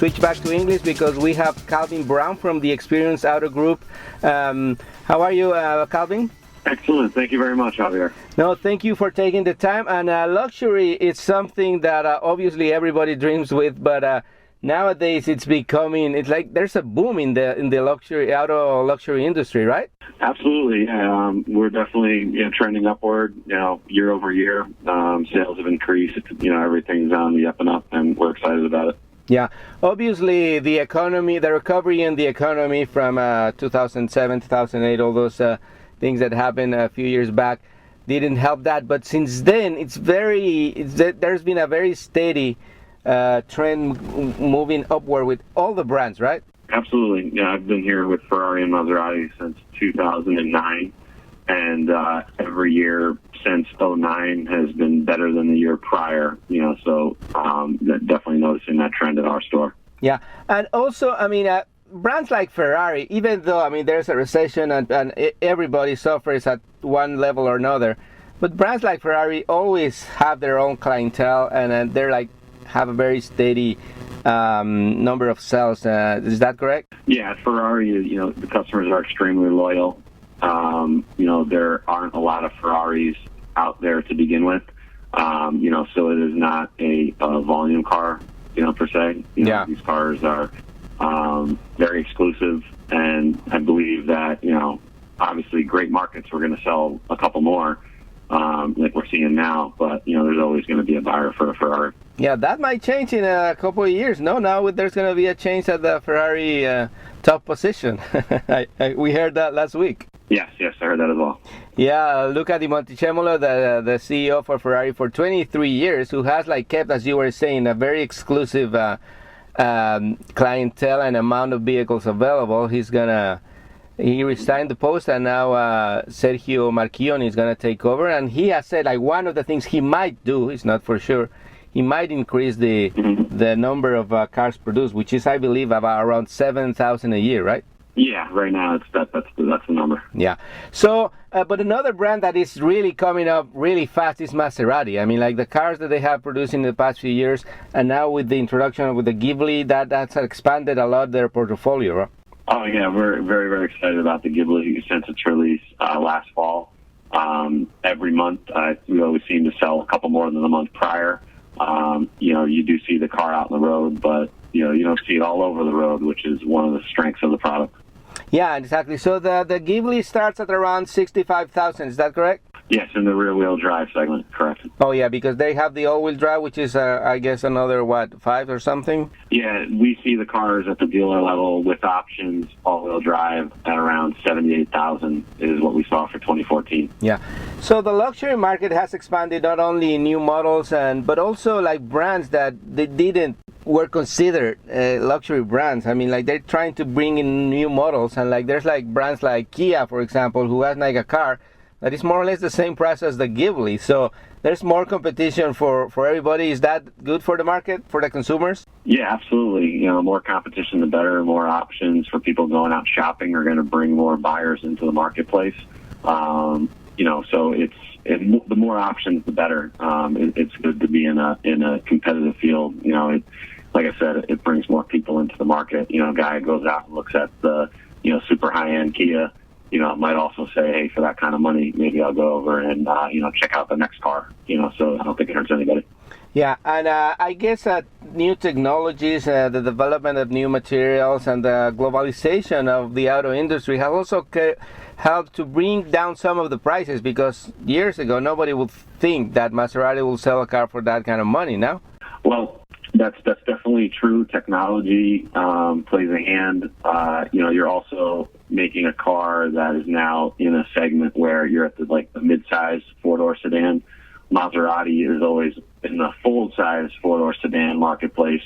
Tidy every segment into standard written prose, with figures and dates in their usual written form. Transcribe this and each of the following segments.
switch back to English because we have Calvin Brown from the Experience Auto Group. How are you, Calvin? Excellent. Thank you very much, Javier. No, thank you for taking the time. And luxury is something that obviously everybody dreams with, but nowadays it's like there's a boom in the auto luxury industry, right? Absolutely. Yeah. We're definitely trending upward. Year over year, sales have increased. Everything's on the up and up, and we're excited about it. Yeah, obviously the recovery in the economy from 2007, 2008, all those things that happened a few years back didn't help that. But since then, there's been a very steady trend moving upward with all the brands, right? Absolutely. Yeah, I've been here with Ferrari and Maserati since 2009, and every year since 2009 has been better than the year prior. So definitely noticing that trend at our store. Yeah, and also, brands like Ferrari, even though there's a recession and everybody suffers at one level or another, but brands like Ferrari always have their own clientele, and they're have a very steady number of sales. Is that correct? Yeah, Ferrari, the customers are extremely loyal. There aren't a lot of Ferraris out there to begin with. So it is not a volume car, per se. These cars are very exclusive, and I believe that, obviously great markets, we're going to sell a couple more, like we're seeing now, but, there's always going to be a buyer for a Ferrari. Yeah, that might change in a couple of years. No, now there's going to be a change at the Ferrari top position. We heard that last week. Yes, I heard that as well. Yeah, Luca Di Montecemolo, the CEO for Ferrari for 23 years, who has kept, as you were saying, a very exclusive clientele and amount of vehicles available. He resigned the post, and now Sergio Marchionne is going to take over. And he has said one of the things he might do, it's not for sure, he might increase the number of cars produced, which is, I believe, about around 7,000 a year, right? Yeah, right now that's the number. Yeah. So, but another brand that is really coming up really fast is Maserati. The cars that they have produced in the past few years, and now with the introduction with the Ghibli, that's expanded a lot their portfolio, right? Oh yeah, we're very, very excited about the Ghibli since its release last fall. Every month, we always seem to sell a couple more than the month prior. You do see the car out on the road, but you don't see it all over the road, which is one of the strengths of the product. Yeah, exactly. So the Ghibli starts at around 65,000. Is that correct? Yes, in the rear-wheel drive segment, correct. Oh yeah, because they have the all-wheel drive, which is I guess another 5 or something. Yeah, we see the cars at the dealer level with options all-wheel drive at around 78,000 is what we saw for 2014. Yeah, so the luxury market has expanded not only in new models but also brands that they were considered luxury brands. They're trying to bring in new models, and there's brands like Kia, for example, who has a car that is more or less the same price as the Ghibli. So there's more competition for everybody. Is that good for the market, for the consumers? Yeah, absolutely. More competition, the better. More options for people going out shopping are going to bring more buyers into the marketplace. So the more options, the better. It's good to be in a competitive field. Like I said, it brings more people into the market. A guy goes out and looks at the super high-end Kia. Might also say, hey, for that kind of money, maybe I'll go over and, check out the next car, so I don't think it hurts anybody. Yeah, and I guess new technologies, the development of new materials, and the globalization of the auto industry have also helped to bring down some of the prices, because years ago, nobody would think that Maserati will sell a car for that kind of money now. Well, that's definitely true. Technology plays a hand. You're also making a car that is now in a segment where you're at the mid-size four-door sedan. Maserati is always in the full-size four-door sedan marketplace,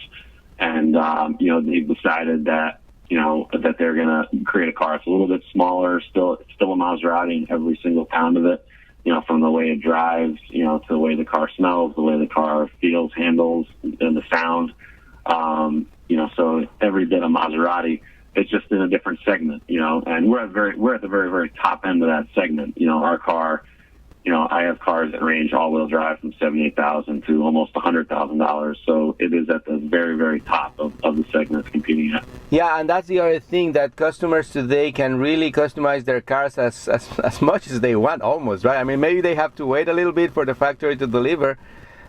and they've decided that that they're going to create a car that's a little bit smaller. Still a Maserati in every single pound of it. From the way it drives, to the way the car smells, the way the car feels, handles, and the sound. So every bit of Maserati, it's just in a different segment, and we're at the very, very top end of that segment. Our car I have cars that range all-wheel drive from $78,000 to almost $100,000. So it is at the very, very top of the segment it's competing at. Yeah, and that's the other thing, that customers today can really customize their cars as much as they want, almost, right? I mean, maybe they have to wait a little bit for the factory to deliver,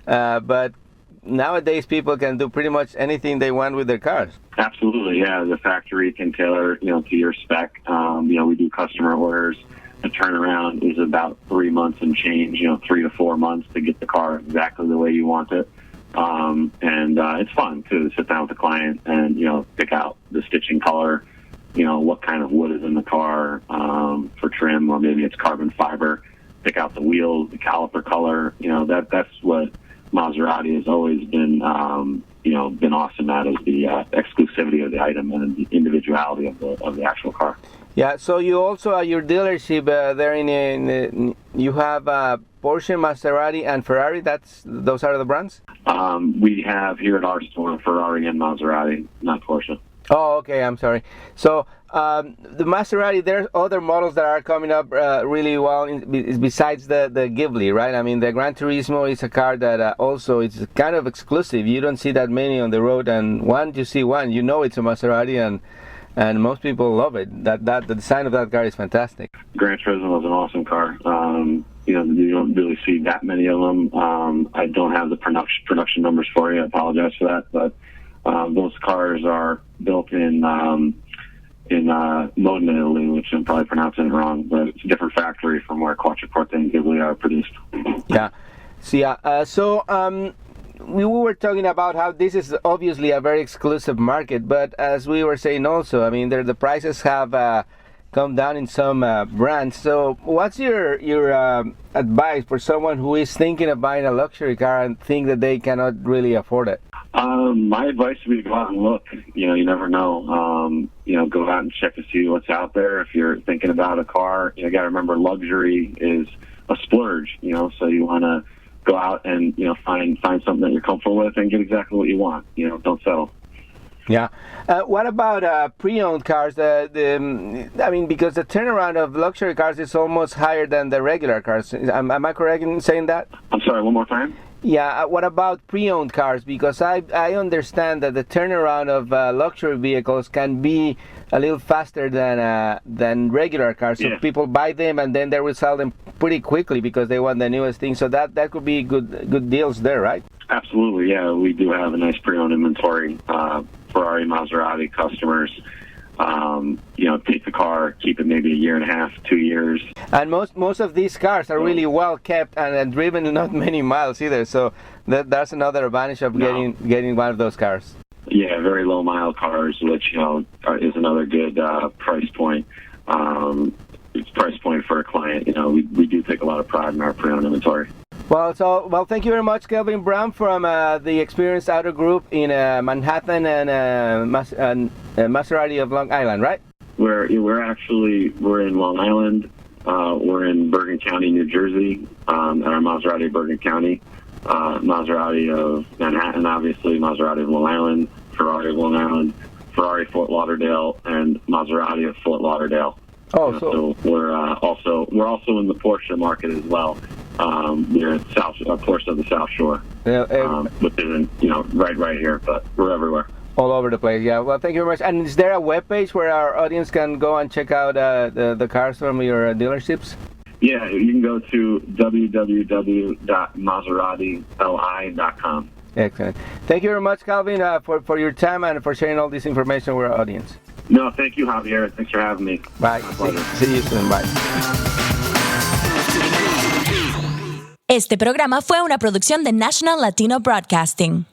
but nowadays people can do pretty much anything they want with their cars. Absolutely, yeah. The factory can tailor, to your spec. We do customer orders. The turnaround is about 3 months and change, 3 to 4 months to get the car exactly the way you want it. And it's fun to sit down with the client and, pick out the stitching color, what kind of wood is in the car for trim, or maybe it's carbon fiber, pick out the wheels, the caliper color. That's what Maserati has always been, been awesome at, is the exclusivity of the item and the individuality of the actual car. Yeah, so you also, at your dealership there you have Porsche, Maserati, and Ferrari. Those are the brands? We have here at our store Ferrari and Maserati, not Porsche. Oh, okay, I'm sorry. So the Maserati, there's other models that are coming up really well besides the Ghibli, right? I mean, the Gran Turismo is a car that also it's kind of exclusive. You don't see that many on the road, and once you see one, you know it's a Maserati, and most people love it. The design of that car is fantastic. Gran Turismo is an awesome car. You don't really see that many of them. I don't have the production numbers for you. I apologize for that, but those cars are built in Modena, Italy, which I'm probably pronouncing it wrong, but it's a different factory from where Quattroporte and Ghibli are produced. Yeah. So we were talking about how this is obviously a very exclusive market, but as we were saying also, I mean, the prices have come down in some brands. So what's your advice for someone who is thinking of buying a luxury car and think that they cannot really afford it? My advice would be to go out and look. You never know. Go out and check to see what's out there. If you're thinking about a car, you got to remember luxury is a splurge. So you want to go out and find something that you're comfortable with and get exactly what you want. Don't settle. Yeah. What about pre-owned cars? I mean, because the turnaround of luxury cars is almost higher than the regular cars. Am I correct in saying that? I'm sorry, one more time? Yeah. What about pre-owned cars? Because I understand that the turnaround of luxury vehicles can be a little faster than regular cars. So Yeah. people buy them and then they will sell them pretty quickly because they want the newest thing. So that could be good deals there, right? Absolutely, yeah. We do have a nice pre-owned inventory. Ferrari, Maserati customers, take the car, keep it maybe a year and a half, 2 years. And most of these cars are really well kept and driven not many miles either. So that's another advantage of getting one of those cars. Yeah, very low mile cars, which is another good price point. It's price point for a client. We do take a lot of pride in our pre-owned inventory. Well, thank you very much, Kelvin Brown from the Experienced Auto Group in Manhattan and Maserati of Long Island, right? We're in Long Island. We're in Bergen County, New Jersey, at our Maserati of Bergen County. Maserati of Manhattan, obviously, Maserati of Long Island, Ferrari of Long Island, Ferrari Fort Lauderdale, and Maserati of Fort Lauderdale. Oh, so we're also in the Porsche market as well. We're at Porsche of the South Shore, which isn't right here, but we're everywhere. All over the place, yeah. Well, thank you very much. And is there a webpage where our audience can go and check out the cars from your dealerships? Yeah, you can go to www.maseratili.com. Excellent. Thank you very much, Calvin, for your time and for sharing all this information with our audience. No, thank you, Javier. Thanks for having me. Bye. See you soon. Bye. Este programa fue una producción de National Latino Broadcasting.